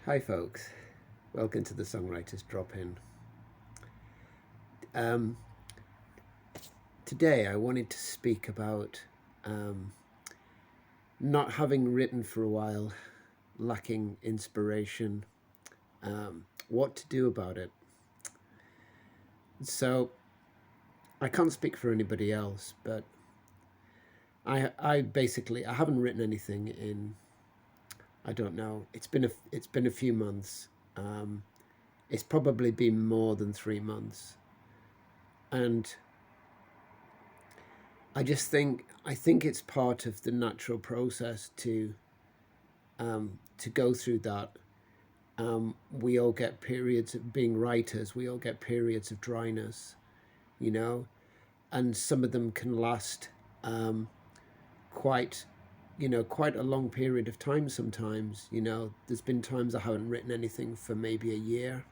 Hi, folks. Welcome to the Songwriters Drop In. Um, Today, I wanted to speak about um, not having written for a while, lacking inspiration, what to do about it. So, I can't speak for anybody else, but I haven't written anything in, I don't know. It's been a few months. Um, it's probably been more than 3 months, and I think it's part of the natural process to go through that. We all get periods of being writers. We all get periods of dryness, you know, and some of them can last um, quite, quite a long period of time. Sometimes, there's been times I haven't written anything for maybe a year,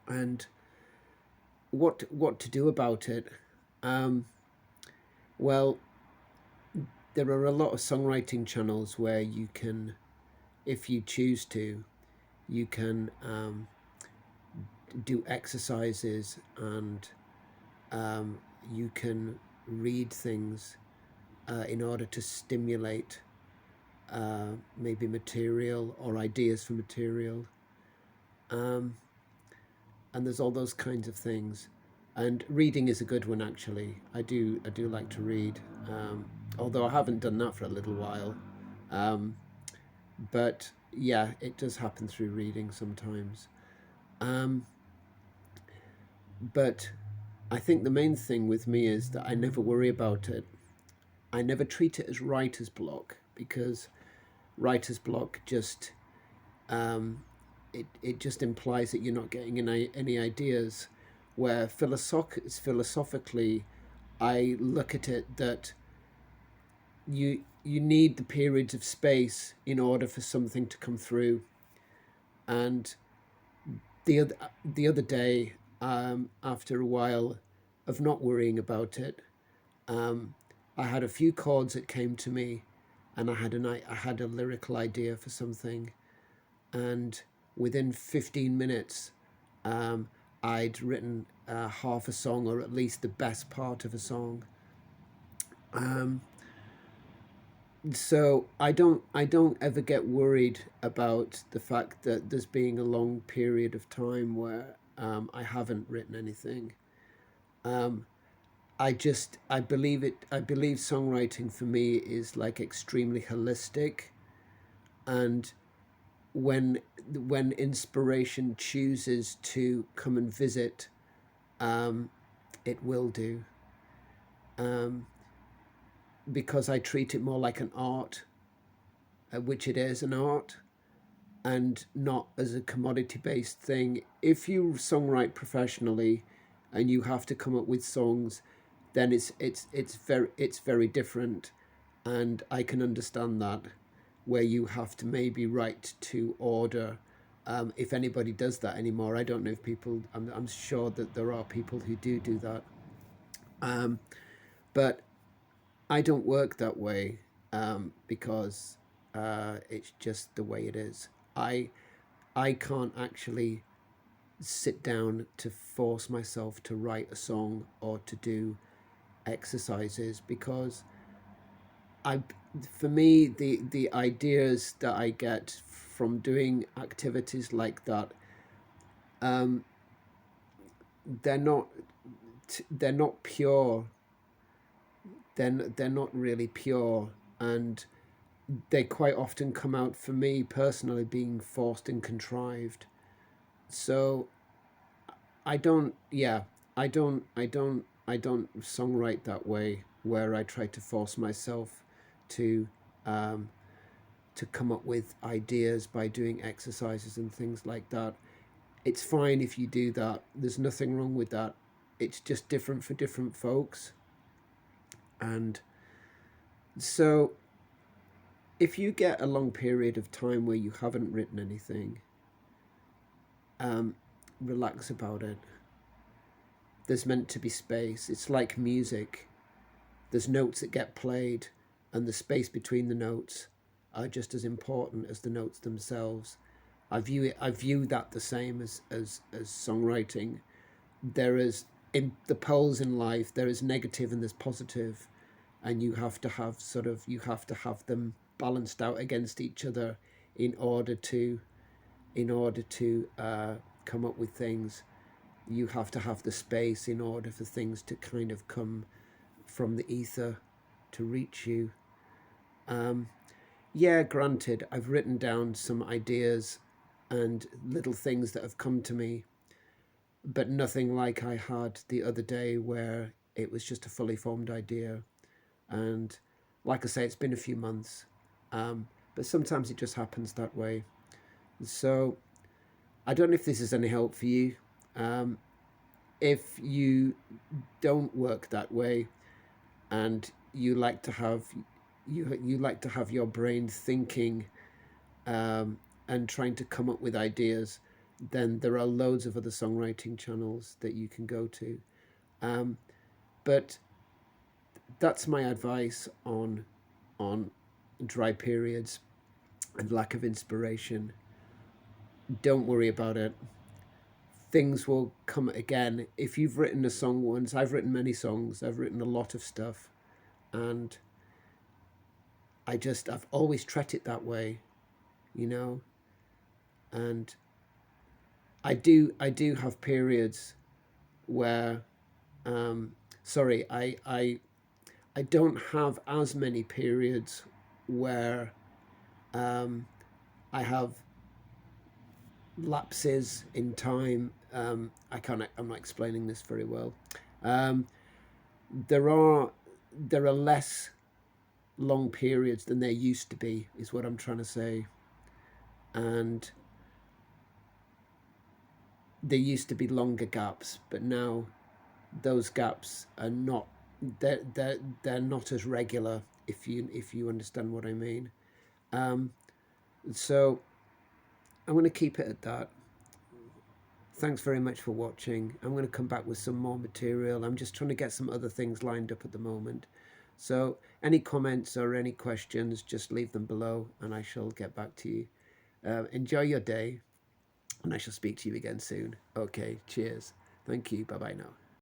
and what to do about it? Um, well, there are a lot of songwriting channels where you can, if you choose to, you can do exercises and um, you can read things in order to stimulate maybe material or ideas for material. Um, and there's all those kinds of things. And reading is a good one, actually. I do like to read, although I haven't done that for a little while. Um, but yeah, it does happen through reading sometimes. Um, but I think the main thing with me is that I never worry about it. I never treat it as writer's block, because writer's block just um, it just implies that you're not getting any ideas. Where philosophically, I look at it that you need the periods of space in order for something to come through. And the other day, after a while of not worrying about it, um, I had a few chords that came to me, and I had a lyrical idea for something, and within 15 minutes, um, I'd written half a song, or at least the best part of a song. Um, so I don't ever get worried about the fact that there's being a long period of time where I haven't written anything. Um, I believe songwriting for me is like extremely holistic, and when when inspiration chooses to come and visit, um, it will do. Um, because I treat it more like an art, which it is an art, and not as a commodity based thing. If you songwrite professionally and you have to come up with songs, then it's very different, and I can understand that, where you have to maybe write to order. If anybody does that anymore, I don't know if people. I'm sure that there are people who do that, um, but I don't work that way, because it's just the way it is. I I can't actually sit down to force myself to write a song or to do exercises, because I for me the ideas that I get from doing activities like that, um, they're not they're not pure. They're not really pure, and they quite often come out for me personally being forced and contrived. So I don't, yeah, I don't songwrite that way, where I try to force myself to um, to come up with ideas by doing exercises and things like that. It's fine if you do that. There's nothing wrong with that. It's just different for different folks. And so if you get a long period of time where you haven't written anything, um, relax about it. There's meant to be space. It's like music. There's notes that get played, and the space between the notes. are just as important as the notes themselves. I view that the same as songwriting. There is, in the poles in life, there is negative and there's positive, and you have to have them balanced out against each other in order to come up with things. You have to have the space in order for things to kind of come from the ether to reach you. Yeah, granted, I've written down some ideas and little things that have come to me, but nothing like I had the other day where it was just a fully formed idea. And like I say, it's been a few months, but sometimes it just happens that way. So I don't know if this is any help for you. If you don't work that way and you like to have you like to have your brain thinking, and trying to come up with ideas, then there are loads of other songwriting channels that you can go to. But that's my advice on dry periods and lack of inspiration. Don't worry about it. Things will come again. If you've written a song once, I've written many songs, I've written a lot of stuff, and I've always treated it that way, you know. And I do have periods where, sorry, I don't have as many periods where I have lapses in time. I'm not explaining this very well. There are less long periods than there used to be, is what I'm trying to say. And there used to be longer gaps, but now those gaps are not, they're not as regular, if you understand what I mean. So I'm going to keep it at that. Thanks very much for watching. I'm going to come back with some more material. I'm just trying to get some other things lined up at the moment. So any comments or any questions, just leave them below and I shall get back to you. Enjoy your day, and I shall speak to you again soon. Okay, cheers. Thank you. Bye-bye now.